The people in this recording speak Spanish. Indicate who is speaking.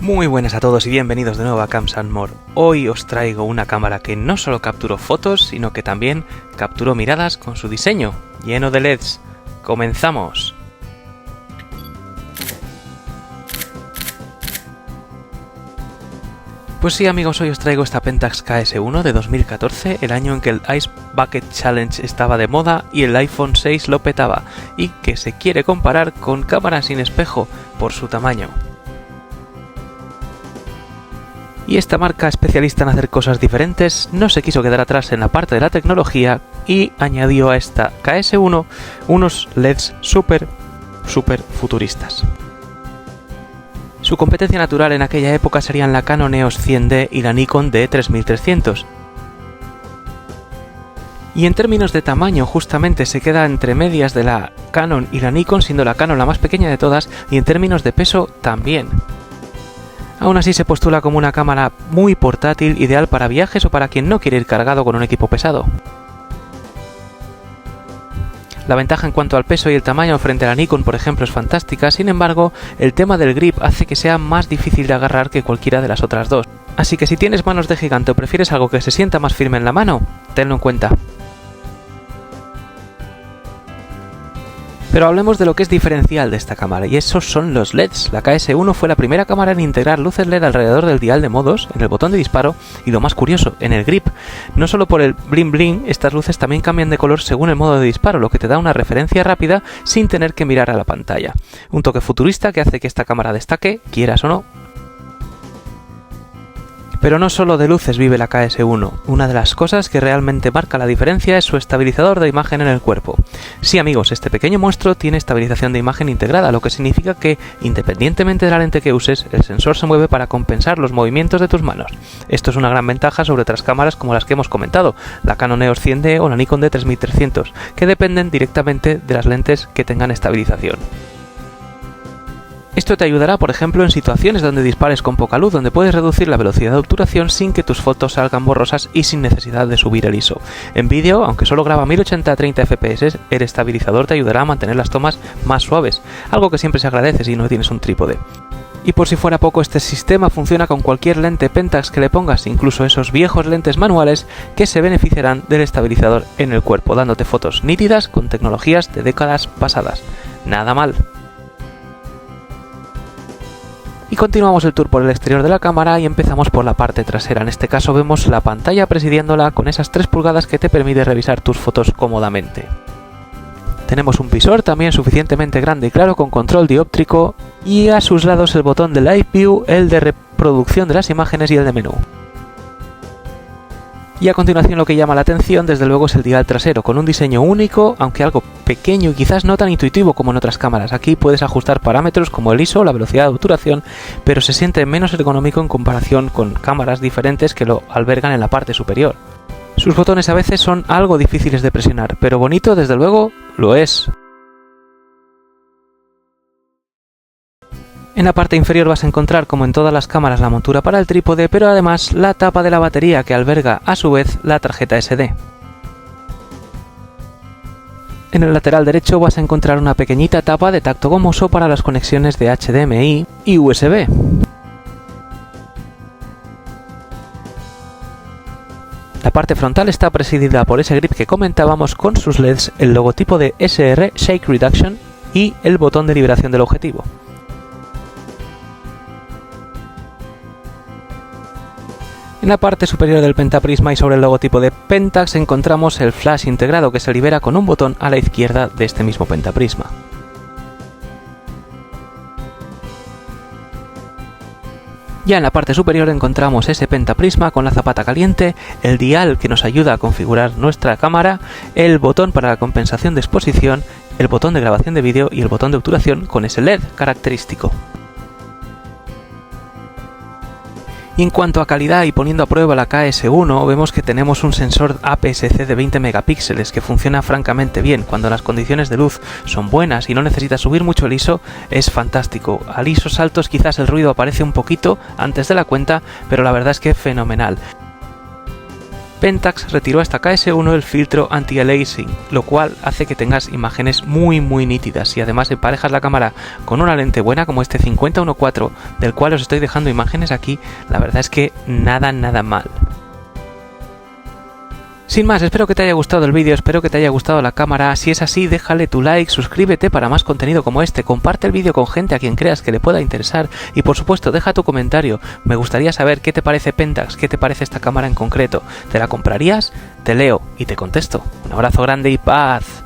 Speaker 1: Muy buenas a todos y bienvenidos de nuevo a Camps and More. Hoy os traigo una cámara que no solo capturó fotos, sino que también capturó miradas con su diseño, lleno de LEDs. ¡Comenzamos! Pues sí amigos, hoy os traigo esta Pentax KS1 de 2014, el año en que el Ice Bucket Challenge estaba de moda y el iPhone 6 lo petaba, y que se quiere comparar con cámaras sin espejo por su tamaño. Y esta marca especialista en hacer cosas diferentes no se quiso quedar atrás en la parte de la tecnología y añadió a esta KS1 unos LEDs súper futuristas. Su competencia natural en aquella época serían la Canon EOS 100D y la Nikon D3300. Y en términos de tamaño justamente se queda entre medias de la Canon y la Nikon, siendo la Canon la más pequeña de todas, y en términos de peso también. Aún así se postula como una cámara muy portátil, ideal para viajes o para quien no quiere ir cargado con un equipo pesado. La ventaja en cuanto al peso y el tamaño frente a la Nikon, por ejemplo, es fantástica, sin embargo, el tema del grip hace que sea más difícil de agarrar que cualquiera de las otras dos. Así que si tienes manos de gigante o prefieres algo que se sienta más firme en la mano, tenlo en cuenta. Pero hablemos de lo que es diferencial de esta cámara, y esos son los LEDs. La KS1 fue la primera cámara en integrar luces LED alrededor del dial de modos, en el botón de disparo, y lo más curioso, en el grip. No solo por el bling bling, estas luces también cambian de color según el modo de disparo, lo que te da una referencia rápida sin tener que mirar a la pantalla. Un toque futurista que hace que esta cámara destaque, quieras o no. Pero no solo de luces vive la KS1, una de las cosas que realmente marca la diferencia es su estabilizador de imagen en el cuerpo. Sí amigos, este pequeño monstruo tiene estabilización de imagen integrada, lo que significa que, independientemente de la lente que uses, el sensor se mueve para compensar los movimientos de tus manos. Esto es una gran ventaja sobre otras cámaras como las que hemos comentado, la Canon EOS 100D o la Nikon D3300, que dependen directamente de las lentes que tengan estabilización. Esto te ayudará, por ejemplo, en situaciones donde dispares con poca luz, donde puedes reducir la velocidad de obturación sin que tus fotos salgan borrosas y sin necesidad de subir el ISO. En vídeo, aunque solo graba 1080 a 30 fps, el estabilizador te ayudará a mantener las tomas más suaves, algo que siempre se agradece si no tienes un trípode. Y por si fuera poco, este sistema funciona con cualquier lente Pentax que le pongas, incluso esos viejos lentes manuales que se beneficiarán del estabilizador en el cuerpo, dándote fotos nítidas con tecnologías de décadas pasadas. Nada mal. Y continuamos el tour por el exterior de la cámara y empezamos por la parte trasera. En este caso vemos la pantalla presidiéndola con esas 3 pulgadas que te permite revisar tus fotos cómodamente. Tenemos un visor también suficientemente grande y claro con control dióptrico y a sus lados el botón de Live View, el de reproducción de las imágenes y el de menú. Y a continuación lo que llama la atención desde luego es el dial trasero, con un diseño único, aunque algo pequeño y quizás no tan intuitivo como en otras cámaras. Aquí puedes ajustar parámetros como el ISO, la velocidad de obturación, pero se siente menos ergonómico en comparación con cámaras diferentes que lo albergan en la parte superior. Sus botones a veces son algo difíciles de presionar, pero bonito desde luego lo es. En la parte inferior vas a encontrar, como en todas las cámaras, la montura para el trípode, pero además la tapa de la batería que alberga a su vez la tarjeta SD. En el lateral derecho vas a encontrar una pequeñita tapa de tacto gomoso para las conexiones de HDMI y USB. La parte frontal está presidida por ese grip que comentábamos con sus LEDs, el logotipo de SR Shake Reduction y el botón de liberación del objetivo. En la parte superior del pentaprisma y sobre el logotipo de Pentax encontramos el flash integrado que se libera con un botón a la izquierda de este mismo pentaprisma. Ya en la parte superior encontramos ese pentaprisma con la zapata caliente, el dial que nos ayuda a configurar nuestra cámara, el botón para la compensación de exposición, el botón de grabación de vídeo y el botón de obturación con ese LED característico. Y en cuanto a calidad y poniendo a prueba la KS1, vemos que tenemos un sensor APS-C de 20 megapíxeles que funciona francamente bien. Cuando las condiciones de luz son buenas y no necesitas subir mucho el ISO, es fantástico. Al ISOs altos quizás el ruido aparece un poquito antes de la cuenta, pero la verdad es que es fenomenal. Pentax retiró hasta KS1 el filtro anti-aliasing, lo cual hace que tengas imágenes muy nítidas, y además emparejas la cámara con una lente buena como este 50-1.4, del cual os estoy dejando imágenes aquí. La verdad es que nada mal. Sin más, espero que te haya gustado el vídeo, espero que te haya gustado la cámara. Si es así, déjale tu like, suscríbete para más contenido como este, comparte el vídeo con gente a quien creas que le pueda interesar y por supuesto deja tu comentario. Me gustaría saber qué te parece Pentax, qué te parece esta cámara en concreto. ¿Te la comprarías? Te leo y te contesto. Un abrazo grande y paz.